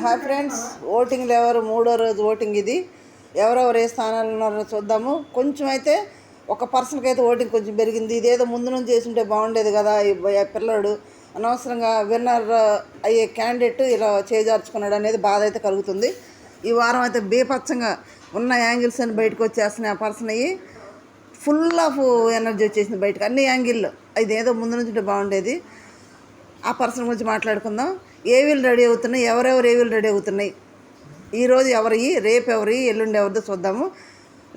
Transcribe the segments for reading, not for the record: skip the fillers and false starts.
Hi friends, ఓటింగ్లు ఎవరు మూడో రోజు ఓటింగ్ ఇది. ఎవరెవరు ఏ స్థానాలు ఉన్నారో చూద్దాము. కొంచెం అయితే ఒక పర్సన్కి అయితే ఓటింగ్ కొంచెం పెరిగింది. ఇదేదో ముందు నుంచి చేస్తుంటే బాగుండేది కదా. ఈ పిల్లాడు అనవసరంగా విన్నర్ అయ్యే క్యాండిడేట్ ఇలా చేజార్చుకున్నాడు అనేది బాధ అయితే కలుగుతుంది. ఈ వారం అయితే బీపచ్చంగా ఉన్న యాంగిల్స్ అని బయటకు వచ్చేస్తున్నాయి. ఆ పర్సన్ అయ్యి ఫుల్ ఆఫ్ ఎనర్జీ వచ్చేసింది బయటకు అన్ని యాంగిల్లో. ఇదేదో ముందు నుంచి బాగుండేది. ఆ పర్సన్ గురించి మాట్లాడుకుందాం. ఏవీలు రెడీ అవుతున్నాయి, ఎవరెవరు ఏవీలు రెడీ అవుతున్నాయి, ఈరోజు ఎవరి, రేపు ఎవరి, ఎల్లుండి ఎవరిదో చూద్దాము.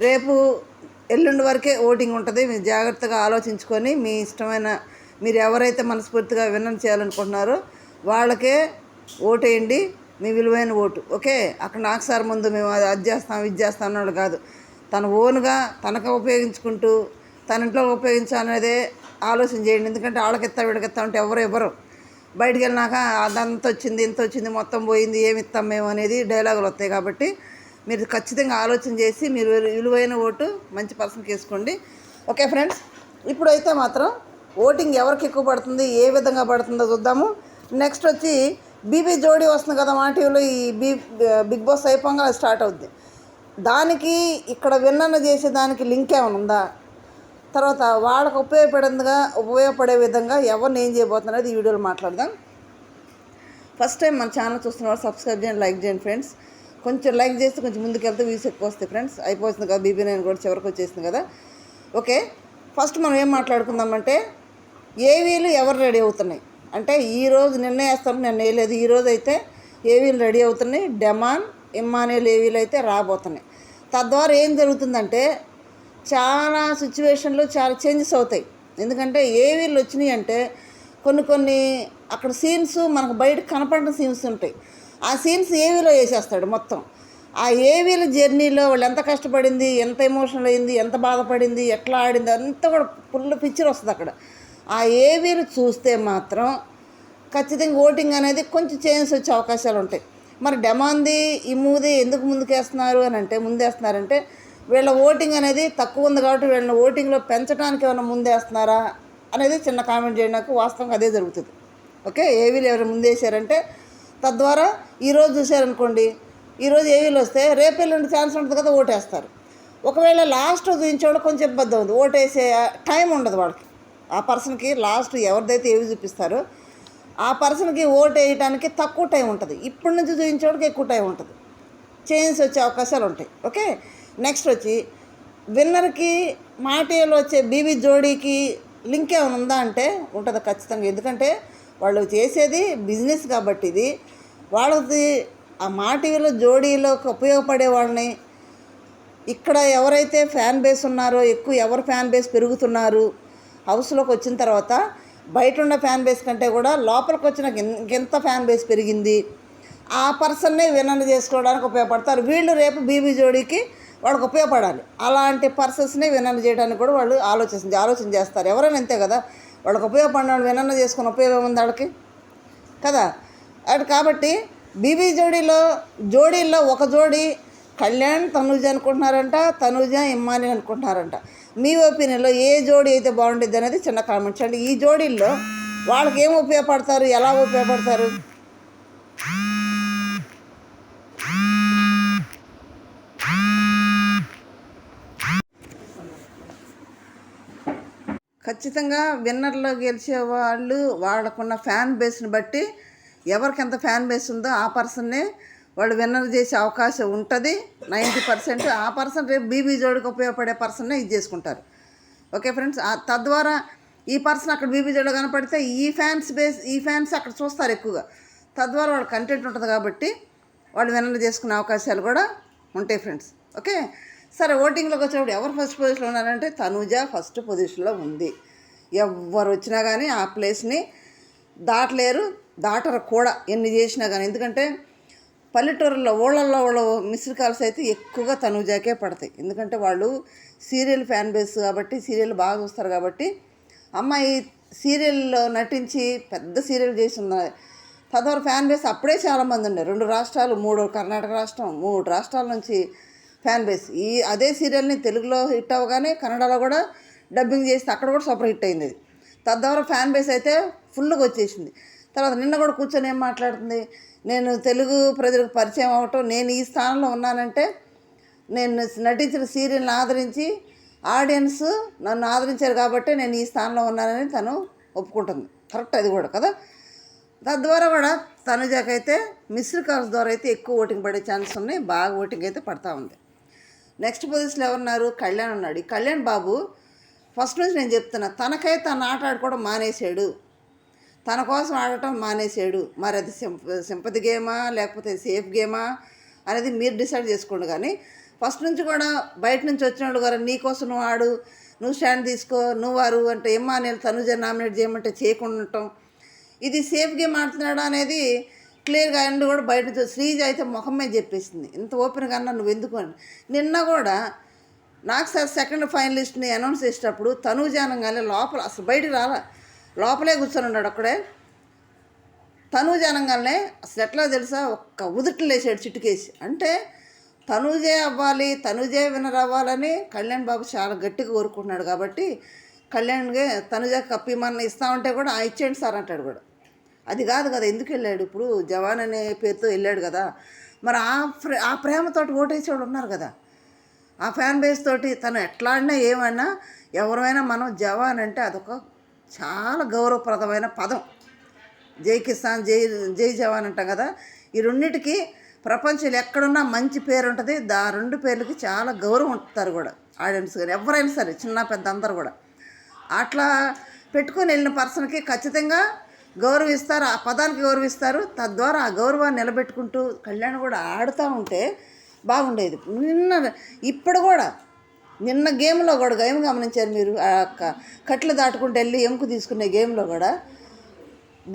రేపు ఎల్లుండి వరకే ఓటింగ్ ఉంటుంది. మీరు జాగ్రత్తగా ఆలోచించుకొని మీ ఇష్టమైన మీరు ఎవరైతే మనస్ఫూర్తిగా విన్నర్ చేయాలనుకుంటున్నారో వాళ్ళకే ఓటేయండి. మీ విలువైన ఓటు. ఓకే, అక్కడ నాకు సార్ ముందు మేము అది చేస్తాం ఇది చేస్తాం అన్నాడు కాదు. తన ఓన్గా తనకు ఉపయోగించుకుంటూ తన ఇంట్లో ఉపయోగించాలనేదే ఆలోచన చేయండి. ఎందుకంటే వాళ్ళకిస్తా వీళ్ళకిస్తా ఉంటే ఎవరు ఇవ్వరు. బయటికి వెళ్ళినాక అదంతా వచ్చింది ఇంత వచ్చింది మొత్తం పోయింది ఏమి ఇస్తాం మేము అనేది డైలాగులు వస్తాయి. కాబట్టి మీరు ఖచ్చితంగా ఆలోచన చేసి మీరు విలువైన ఓటు మంచి పర్సన్కి వేసుకోండి. ఓకే ఫ్రెండ్స్, ఇప్పుడైతే మాత్రం ఓటింగ్ ఎవరికి ఎక్కువ పడుతుంది, ఏ విధంగా పడుతుందో చూద్దాము. నెక్స్ట్ వచ్చి బీబీ జోడీ వస్తుంది కదా మా టీవీలో. ఈ బిగ్ బాస్ అయిపోగా స్టార్ట్ అవుద్ది. దానికి ఇక్కడ విన్నర్ చేసే దానికి లింక్ ఏమైనా ఉందా, తర్వాత వాళ్ళకు ఉపయోగపడే విధంగా ఎవరిని ఏం చేయబోతున్నది ఈ వీడియోలో మాట్లాడదాం. ఫస్ట్ టైం మన ఛానల్ చూస్తున్న వాళ్ళు సబ్స్క్రైబ్ చేయండి, లైక్ చేయండి ఫ్రెండ్స్. కొంచెం లైక్ చేస్తే కొంచెం ముందుకు వెళ్తే వ్యూస్ ఎక్కువ వస్తాయి ఫ్రెండ్స్. అయిపోతుంది కదా, బీబీ నైన్ కూడా చివరికి వచ్చేసింది కదా. ఓకే, ఫస్ట్ మనం ఏం మాట్లాడుకుందామంటే ఏవీలు ఎవరు రెడీ అవుతున్నాయి అంటే ఈరోజు నిన్న వేస్తాం, నిన్న వేయలేదు. ఈరోజు అయితే ఏవీలు రెడీ అవుతున్నాయి. డెమాన్, ఇమ్మానుయేల్ ఏవీలు అయితే రాబోతున్నాయి. తద్వారా ఏం జరుగుతుందంటే చాలా సిచ్యువేషన్లు చాలా చేంజెస్ అవుతాయి. ఎందుకంటే ఏవీలు వచ్చినాయి అంటే కొన్ని అక్కడ సీన్స్ మనకు బయటకు కనపడిన సీన్స్ ఉంటాయి. ఆ సీన్స్ ఏవీలో వేసేస్తాడు మొత్తం. ఆ ఏవీల జర్నీలో వాళ్ళు ఎంత కష్టపడింది, ఎంత ఎమోషనల్ అయింది, ఎంత బాధపడింది, ఎట్లా ఆడింది అంతా కూడా ఫుల్ పిక్చర్ వస్తుంది అక్కడ. ఆ ఏవీలు చూస్తే మాత్రం ఖచ్చితంగా ఓటింగ్ అనేది కొంచెం చేంజెస్ వచ్చే అవకాశాలు ఉంటాయి. మరి డెమాంది ఇమ్ముది ఎందుకు ముందుకేస్తున్నారు అని అంటే ముందేస్తున్నారంటే వీళ్ళ ఓటింగ్ అనేది తక్కువ ఉంది కాబట్టి వీళ్ళని ఓటింగ్లో పెంచడానికి ఏమైనా ముందేస్తున్నారా అనేది చిన్న కామెంట్ చేయడానికి. వాస్తవంగా అదే జరుగుతుంది. ఓకే, ఏవీలు ఎవరు ముందేసారంటే తద్వారా ఈరోజు చూశారనుకోండి, ఈరోజు ఏవీలు వస్తే రేపు ఎల్లుండి ఛాన్స్ ఉంటుంది కదా, ఓటేస్తారు. ఒకవేళ లాస్ట్ చూపించేవాళ్ళు కొంచెం ఇబ్బంది అవుతుంది. ఓటేసే టైం ఉండదు వాళ్ళకి. ఆ పర్సన్కి లాస్ట్ ఎవరిదైతే ఏవి చూపిస్తారో ఆ పర్సన్కి ఓటు వేయడానికి తక్కువ టైం ఉంటుంది. ఇప్పటి నుంచి చూపించేవాడికి ఎక్కువ టైం ఉంటుంది. చేంజ్ వచ్చే అవకాశాలు ఉంటాయి. ఓకే, నెక్స్ట్ వచ్చి విన్నర్కి మాటేలో వచ్చే బీబీ జోడీకి లింక్ ఏమైనా ఉందా అంటే ఉంటుంది ఖచ్చితంగా. ఎందుకంటే వాళ్ళు చేసేది బిజినెస్ కాబట్టి ఇది వాళ్ళది. ఆ మా టీవీలో జోడీలోకి ఉపయోగపడే వాళ్ళని ఇక్కడ ఎవరైతే ఫ్యాన్ బేస్ ఉన్నారో ఎక్కువ ఎవరు ఫ్యాన్ బేస్ పెరుగుతున్నారు హౌస్లోకి వచ్చిన తర్వాత బయట ఉన్న ఫ్యాన్ బేస్ కంటే కూడా లోపలికి వచ్చిన ఇంకెంత ఫ్యాన్ బేస్ పెరిగింది ఆ పర్సన్నే విన్నర్ చేసుకోవడానికి ఉపయోగపడతారు. వీళ్ళు రేపు బీబీ జోడీకి వాళ్ళకి ఉపయోగపడాలి. అలాంటి పర్సన్స్ని విన్నర్ చేయడానికి కూడా వాళ్ళు ఆలోచన చేస్తారు. ఎవరైనా అంతే కదా, వాళ్ళకి ఉపయోగపడిన వాళ్ళు విన్నర్ చేసుకుని ఉపయోగం ఉంది వాళ్ళకి కదా. అటు కాబట్టి బీబీ జోడీల్లో ఒక జోడీ కళ్యాణ్ తనూజ అనుకుంటున్నారంట, తనూజ ఇమ్మానుయేల్ అనుకుంటున్నారంట. మీ ఒపీనియన్లో ఏ జోడీ అయితే బాగుంటుంది అనేది చిన్న కామెంట్స్ అండి. ఈ జోడీల్లో వాళ్ళకి ఏం ఉపయోగపడతారు, ఎలా ఉపయోగపడతారు? ఖచ్చితంగా విన్నర్లో గెలిచే వాళ్ళు వాళ్ళకున్న ఫ్యాన్ బేస్ని బట్టి ఎవరికి ఎంత ఫ్యాన్ బేస్ ఉందో ఆ పర్సన్నే వాళ్ళు విన్నర్ చేసే అవకాశం ఉంటుంది 90%. ఆ పర్సన్ రేపు బీబీ జోడికి ఉపయోగపడే పర్సన్నే ఇది చేసుకుంటారు. ఓకే ఫ్రెండ్స్, తద్వారా ఈ పర్సన్ అక్కడ బీబీ జోడిలో కనపడితే ఈ ఫ్యాన్స్ అక్కడ చూస్తారు ఎక్కువగా. తద్వారా వాళ్ళ కంటెంట్ ఉంటుంది కాబట్టి వాళ్ళు విన్నర్ చేసుకునే అవకాశాలు కూడా ఉంటాయి ఫ్రెండ్స్. ఓకే, సరే ఓటింగ్లోకి వచ్చినప్పుడు ఎవరు ఫస్ట్ పొజిషన్లో ఉన్నారంటే తనూజ ఫస్ట్ పొజిషన్లో ఉంది. ఎవరు వచ్చినా కానీ ఆ ప్లేస్ని దాటరు కూడా ఎన్ని చేసినా కానీ. ఎందుకంటే పల్లెటూరులో ఊళ్ళల్లో వాళ్ళ మిస్డ్ కాల్స్ అయితే ఎక్కువగా తనూజాకే పడతాయి. ఎందుకంటే వాళ్ళు సీరియల్ ఫ్యాన్ బేస్ కాబట్టి సీరియల్ బాగా చూస్తారు కాబట్టి. అమ్మాయి సీరియల్లో నటించి పెద్ద సీరియల్ చేసి ఉన్నది. తద్వారా ఫ్యాన్ బేస్ అప్పుడే చాలామంది ఉండే 2 రాష్ట్రాలు 3 కర్ణాటక రాష్ట్రం 3 రాష్ట్రాల నుంచి ఫ్యాన్ బేస్. అదే సీరియల్ని తెలుగులో హిట్ అవ్వగానే కన్నడలో కూడా డబ్బింగ్ చేస్తే అక్కడ కూడా సూపర్ హిట్ అయింది. తద్వారా ఫ్యాన్ బేస్ అయితే ఫుల్గా వచ్చేసింది. తర్వాత నిన్న కూడా కూర్చొని ఏం మాట్లాడుతుంది, నేను తెలుగు ప్రజలకు పరిచయం అవ్వటం, నేను ఈ స్థానంలో ఉన్నానంటే నేను నటించిన సీరియల్ని ఆదరించి ఆడియన్స్ నన్ను ఆదరించారు కాబట్టి నేను ఈ స్థానంలో ఉన్నానని తను ఒప్పుకుంటుంది. కరెక్ట్ అది కూడా కదా. తద్వారా కూడా తనుజకైతే మిస్డ్ కాల్స్ ద్వారా అయితే ఎక్కువ ఓటింగ్ పడే ఛాన్స్ ఉన్నాయి, బాగా ఓటింగ్ అయితే పడతా ఉంది. నెక్స్ట్ పొజిషన్లో ఎవరున్నారు? కళ్యాణ్ ఉన్నాడు. ఈ కళ్యాణ్ బాబు ఫస్ట్ నుంచి నేను చెప్తున్నా, తనకై తను ఆట ఆడుకోవడం మానేశాడు, తన కోసం ఆడటం మానేశాడు. మరి అది సింపతి గేమా లేకపోతే సేఫ్ గేమా అనేది మీరు డిసైడ్ చేసుకోండి. కానీ ఫస్ట్ నుంచి కూడా బయట నుంచి వచ్చిన వాళ్ళు గారు నీకోసం నువ్వు ఆడు, నువ్వు స్టాండ్ తీసుకో, నువ్వు వారు అంటే ఏమ్మా నేను తనుజ నామినేట్ చేయమంటే చేయకుండా ఉండటం, ఇది సేఫ్ గేమ్ ఆడుతున్నాడు అనేది క్లియర్గా అండ్ కూడా బయట నుంచి శ్రీజ అయితే ముఖం మీద చెప్పేసింది, ఇంత ఓపెన్గా అన్నా నువ్వు ఎందుకు అని. నిన్న కూడా నాకు సార్ సెకండ్ ఫైనలిస్ట్ని అనౌన్స్ చేసేటప్పుడు తనుజ అనగానే లోపల అసలు బయటికి రాలా, లోపలే కూర్చొని ఉన్నాడు అక్కడే. తనుజ అనగానే అసలు ఎట్లా తెలుసా, ఒక్క ఉదుట్లు లేచాడు చిట్టుకేసి. అంటే తనుజే అవ్వాలి, తనుజే విన్నర్ అవ్వాలని కళ్యాణ్ బాబు చాలా గట్టిగా కోరుకుంటున్నాడు. కాబట్టి కళ్యాణ్గా తనుజ కప్పిమన్న ఇస్తామంటే కూడా ఇచ్చేయండి సార్ అంటాడు కూడా. అది కాదు కదా, ఎందుకు వెళ్ళాడు? ఇప్పుడు జవాన్ అనే పేరుతో వెళ్ళాడు కదా, మరి ఆ ప్రేమతోటి ఓటేసేవాడు ఉన్నారు కదా, ఆ ఫ్యాన్ బేస్ తోటి తను ఎట్లా ఆడినా ఏమన్నా ఎవరైనా మనం జవాన్ అంటే అదొక చాలా గౌరవప్రదమైన పదం. జై కిసాన్, జై జై జవాన్ అంటాం కదా. ఈ రెండింటికి ప్రపంచంలో ఎక్కడున్నా మంచి పేరు ఉంటుంది. రెండు పేర్లకి చాలా గౌరవం ఉంటారు కూడా ఆడియన్స్ కానీ ఎవరైనా సరే, చిన్న పెద్ద అందరు కూడా. అట్లా పెట్టుకొని వెళ్ళిన పర్సన్కి ఖచ్చితంగా గౌరవిస్తారు, ఆ పదానికి గౌరవిస్తారు. తద్వారా ఆ గౌరవాన్ని నిలబెట్టుకుంటూ కళ్యాణ్ కూడా ఆడుతూ ఉంటే బాగుండేది. ఇప్పుడు కూడా నిన్న గేమ్లో కూడా గేమ్ గమనించారు మీరు, కట్లు దాటుకుంటూ వెళ్ళి ఎముకు తీసుకునే గేమ్లో కూడా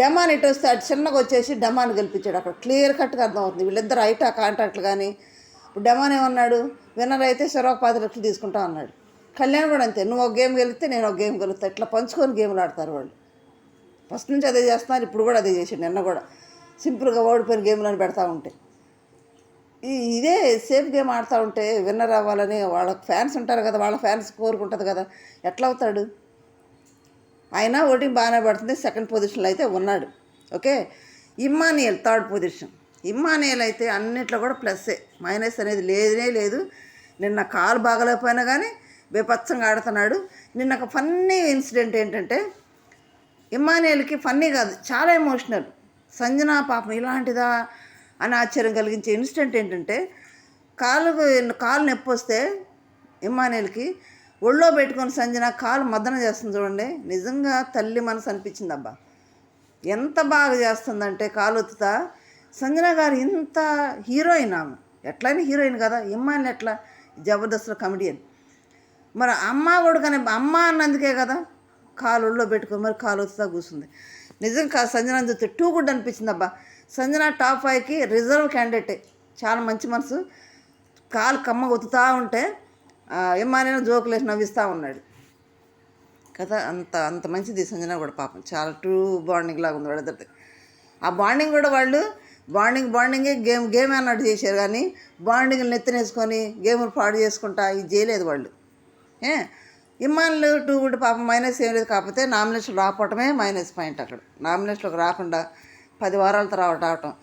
డెమాన్ ఇటు వస్తే అటు చిన్నగా వచ్చేసి డెమాన్ గెలిపించాడు. అక్కడ క్లియర్ కట్గా అర్థమవుతుంది వీళ్ళిద్దరు అయితే ఆ కాంట్రాక్ట్లు. కానీ ఇప్పుడు డెమాన్ ఏమన్నాడు, విన్నర్ అయితే చెరొక 10 లక్షలు తీసుకుంటా అన్నాడు. కళ్యాణ్ కూడా అంతే, నువ్వు ఒక గేమ్ గెలిస్తే నేను ఒక గేమ్ గెలుస్తా, ఇట్లా పంచుకొని గేమ్లు ఆడతారు వాళ్ళు. ఫస్ట్ నుంచి అదే చేస్తున్నారు, ఇప్పుడు కూడా అదే చేసాడు. నిన్న కూడా సింపుల్గా ఓడిపోయిన గేమ్లను పెడతా ఉంటే ఇదే సేఫ్ గేమ్ ఆడుతూ ఉంటే విన్నర్ అవ్వాలని వాళ్ళ ఫ్యాన్స్ ఉంటారు కదా, వాళ్ళ ఫ్యాన్స్ కోరుకుంటుంది కదా, ఎట్లా అవుతాడు? అయినా ఓటింగ్ బాగానే పడుతుంది. సెకండ్ పొజిషన్లో అయితే ఉన్నాడు. Okay. Emmanuel third position. Emmanuel అయితే అన్నిట్లో కూడా ప్లస్సే, మైనస్ అనేది లేనే లేదు. నిన్న కాలు బాగలేకపోయినా కానీ బేపచ్చంగా ఆడుతున్నాడు. నిన్న ఒక ఫన్నీ ఇన్సిడెంట్ ఏంటంటే, ఇమ్మానియల్కి ఫన్నీ కాదు చాలా ఎమోషనల్. సంజన పాపం ఇలాంటిదా అని ఆశ్చర్యం కలిగించే ఇన్సిడెంట్ ఏంటంటే, కాలు నొప్పి వస్తే ఇమ్మానియల్కి ఒళ్ళో పెట్టుకొని సంజన కాలు మద్దన చేస్తుంది చూడండి, నిజంగా తల్లి మనసు అనిపించింది. అబ్బా ఎంత బాగా చేస్తుందంటే కాలు ఒత్తుతా. సంజన గారు ఇంత హీరోయిన్, ఆమె ఎట్లయినా హీరోయిన్ కదా, ఇమ్మానియల్ ఎట్లా జబర్దస్త్లో కమెడియన్. మరి అమ్మ కొడుకనే అమ్మ అన్నందుకే కదా కాలు ఒళ్ళో పెట్టుకొని మరి కాలు ఒత్తుతా కూర్చుంది. నిజంగా సంజన చూస్తే టూ గుడ్ అనిపించింది. అబ్బా సంజన టాప్ 5కి రిజర్వ్ క్యాండిడేటే, చాలా మంచి మనసు. కాలు కమ్మ ఒత్తుతూ ఉంటే ఇమ్మానియల్ జోకులు వేసి నవ్విస్తూ ఉన్నాడు కదా. అంత మంచిది సంజన కూడా పాపం, చాలా ట్రూ బాండింగ్ లాగా ఉంది వాళ్ళిద్దరిది. ఆ బాండింగ్ కూడా వాళ్ళు బాండింగే గేమ్ అన్నట్టు చేశారు. కానీ బాండింగ్లు నెత్తినేసుకొని గేములు పాడు చేసుకుంటా ఇది చేయలేదు వాళ్ళు. ఇమ్మాన్లు టూ గుడ్ పాపం, మైనస్ ఏం లేదు. కాకపోతే నామినేషన్ రాకపోవటమే మైనస్ పాయింట్. అక్కడ నామినేషన్లోకి రాకుండా 10 వారాలతో రావటం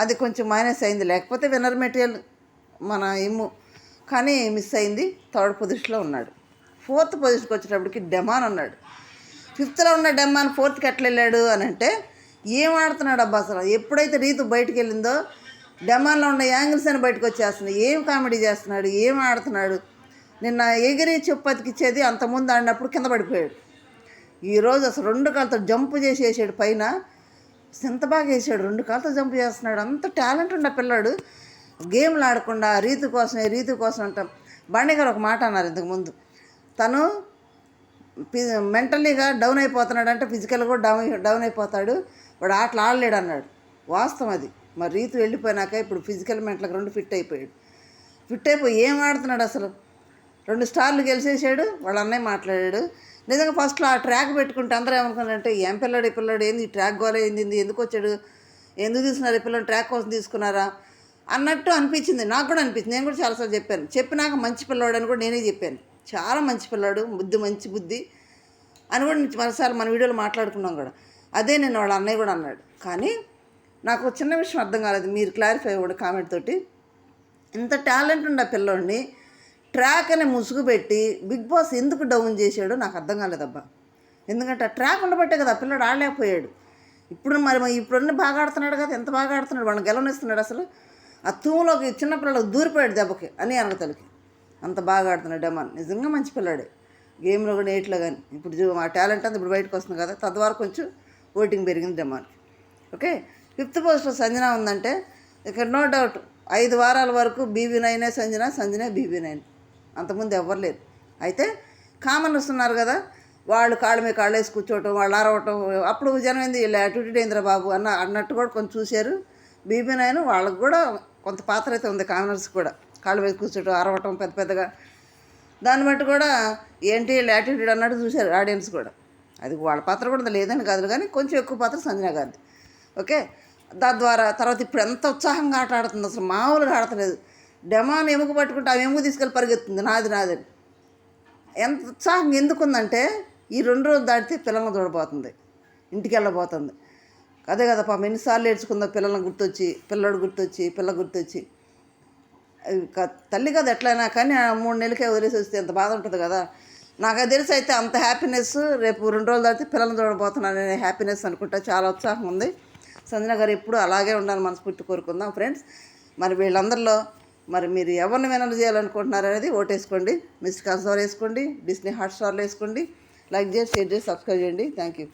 అది కొంచెం మైనస్ అయింది. లేకపోతే విన్నర్ మెటీరియల్ మన ఇమ్ము, కానీ మిస్ అయింది. థర్డ్ పొజిషన్లో ఉన్నాడు. ఫోర్త్ పొజిషన్కి వచ్చేటప్పటికి డెమాన్ ఉన్నాడు. 5థ్లో ఉన్న డెమాన్ 4థ్కి ఎట్లా వెళ్ళాడు అని అంటే, ఏం ఆడుతున్నాడు అబ్బా అసలు. ఎప్పుడైతే రీతు బయటికి వెళ్ళిందో డెమాన్లో ఉన్న యాంగిల్స్ అని బయటకు వచ్చేస్తున్నాయి. ఏం కామెడీ చేస్తున్నాడు, ఏం ఆడుతున్నాడు. నిన్న ఎగిరి చెప్పతికిచ్చేది, అంతకుముందు ఆడినప్పుడు కింద పడిపోయాడు. ఈరోజు అసలు 2 కాళ్ళతో జంప్ చేసి వేసాడు పైన. ఎంత బాగా వేసాడు, 2 కాళ్ళతో జంప్ చేస్తున్నాడు. అంత టాలెంట్ ఉన్న పిల్లాడు. గేమ్లు ఆడకుండా రీతు కోసం అంటాం. బండి గారు ఒక మాట అన్నారు ఇంతకుముందు, తను మెంటల్లీగా డౌన్ అయిపోతున్నాడు అంటే ఫిజికల్గా కూడా డౌన్ అయిపోతాడు, వాడు ఆటలు ఆడలేడు అన్నాడు. వాస్తవం అది. మరి రీతు వెళ్ళిపోయినాక ఇప్పుడు ఫిజికల్ మెంటల్గా 2 ఫిట్ అయిపోయాడు. ఫిట్ అయిపోయి ఏం ఆడుతున్నాడు అసలు. 2 స్టార్లు గెలిచేసాడు. వాళ్ళ అన్నయ్య మాట్లాడాడు. నిజంగా ఫస్ట్లో ఆ ట్రాక్ పెట్టుకుంటే అందరూ ఏమనుకున్నారంటే, ఏం పిల్లాడు ఈ పిల్లాడు, ఏంది ఈ ట్రాక్ గోల ఏంది, ఎందుకు వచ్చాడు, ఎందుకు తీసుకున్నారు ఈ పిల్లలు, ట్రాక్ కోసం తీసుకున్నారా అన్నట్టు అనిపించింది. నాకు కూడా అనిపించింది. నేను కూడా చాలాసార్లు చెప్పినాక మంచి పిల్లాడు అని కూడా నేనే చెప్పాను. చాలా మంచి పిల్లాడు, మంచి బుద్ధి అని కూడా మరోసారి మన వీడియోలో మాట్లాడుకున్నాం కూడా. అదే నేను వాళ్ళ అన్నయ్య కూడా అన్నాడు. కానీ నాకు చిన్న విషయం అర్థం కాలేదు, మీరు క్లారిఫై కూడా కామెంట్ తోటి. ఇంత టాలెంట్ ఉండే పిల్లోడిని ట్రాక్ అని ముసుగు పెట్టి బిగ్ బాస్ ఎందుకు డౌన్ చేసాడో నాకు అర్థం కాలేదబ్బా. ఎందుకంటే ఆ ట్రాక్ ఉండబట్టే కదా పిల్లడు ఆడలేకపోయాడు. ఇప్పుడున్న బాగా ఆడుతున్నాడు కదా, ఎంత బాగా ఆడుతున్నాడు, వాళ్ళని గెలవనిస్తున్నాడు. అసలు ఆ తూములోకి చిన్నపిల్లలకు దూరిపోయాడు దెబ్బకి అని అనగతలకి. అంత బాగా ఆడుతున్నాడు డెమాన్. నిజంగా మంచి పిల్లాడే, గేమ్లో కానీ ఎయిట్లో కానీ. ఇప్పుడు ఆ టాలెంట్ అంతా ఇప్పుడు బయటకు వస్తుంది కదా, తద్వారా కొంచెం ఓటింగ్ పెరిగింది డెమాన్కి. ఓకే, 5th పోస్ట్లో సంజన ఉందంటే ఇక్కడ నో డౌట్ 5 వారాల వరకు BB9 సంజన BB9, అంతకుముందు ఎవ్వరు లేరు. అయితే కామనర్స్ ఉన్నారు కదా, వాళ్ళు కాళ్ళ మీద కాళ్ళు వేసి కూర్చోవటం, వాళ్ళు అరవటం, అప్పుడు జనం ఏంది వీళ్ళు యాటిట్యూడ్ ఏంద్ర బాబు అన్నట్టు కూడా కొంచెం చూశారు. BB9 వాళ్ళకు కూడా కొంత పాత్ర అయితే ఉంది, కామనర్స్ కూడా కాళ్ళ మీద కూర్చోవటం, అరవటం పెద్దగా. దాన్ని బట్టి కూడా ఏంటి వీళ్ళు యాటిట్యూడ్ అన్నట్టు చూశారు ఆడియన్స్ కూడా. అది వాళ్ళ పాత్ర కూడా లేదని కాదు, కానీ కొంచెం ఎక్కువ పాత్ర సంజన గారిది. ఓకే, దాని ద్వారా తర్వాత ఇప్పుడు ఎంత ఉత్సాహంగా ఆట ఆడుతుంది, అసలు మామూలుగా ఆడతలేదు. డెమాన్ ఎముక పట్టుకుంటే ఆ ఎముక తీసుకెళ్ళి పరిగెత్తుంది నాదని. ఎంత ఉత్సాహంగా ఎందుకుందంటే ఈ 2 రోజులు దాటితే పిల్లలను చూడబోతుంది, ఇంటికి వెళ్ళబోతుంది. అదే కదా పాపం ఎన్నిసార్లు ఏడ్చుకుందో పిల్లలు గుర్తొచ్చి, పిల్ల గుర్తొచ్చి. తల్లి కదా ఎట్లయినా కానీ 3 నెలలకే వదిలేసి వస్తే ఎంత బాధ ఉంటుంది కదా. నాకు అది తెలిసి అయితే అంత హ్యాపీనెస్ రేపు 2 రోజులు దాటితే పిల్లలను చూడబోతున్నాను అనే హ్యాపీనెస్ అనుకుంటా. చాలా ఉత్సాహం ఉంది. సంజన గారు ఎప్పుడు అలాగే ఉండాలని మనస్ఫూర్తి కోరుకుందాం ఫ్రెండ్స్. మరి వీళ్ళందరిలో మరి మీరు ఎవరిని వినలు చేయాలనుకుంటున్నారు అనేది ఓటేసుకోండి, మిస్డ్ కాల్స్ ద్వారా వేసుకోండి, డిస్నీ హాట్స్టార్లో వేసుకోండి, లైక్ చేసి షేర్ చేసి సబ్స్క్రైబ్ చేయండి. Thank you.